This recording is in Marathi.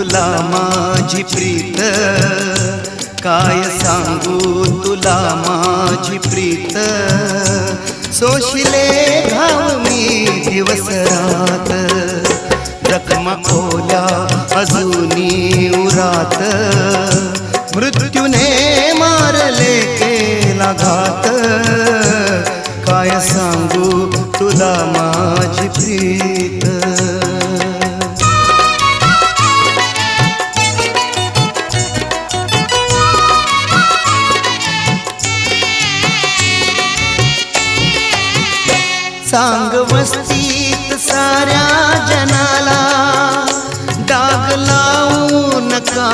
तुला माझी प्रीत, काय सांगू तुला माझी प्रीत. सोशिले घाव मी दिवस रात, जखमा ओल्या अजूनी उरात. मृत्यूने मारले केला घात, काय सांगू तुला माझी प्रीत. सांग वस्तीत साऱ्या जनाला, डाग लावू नका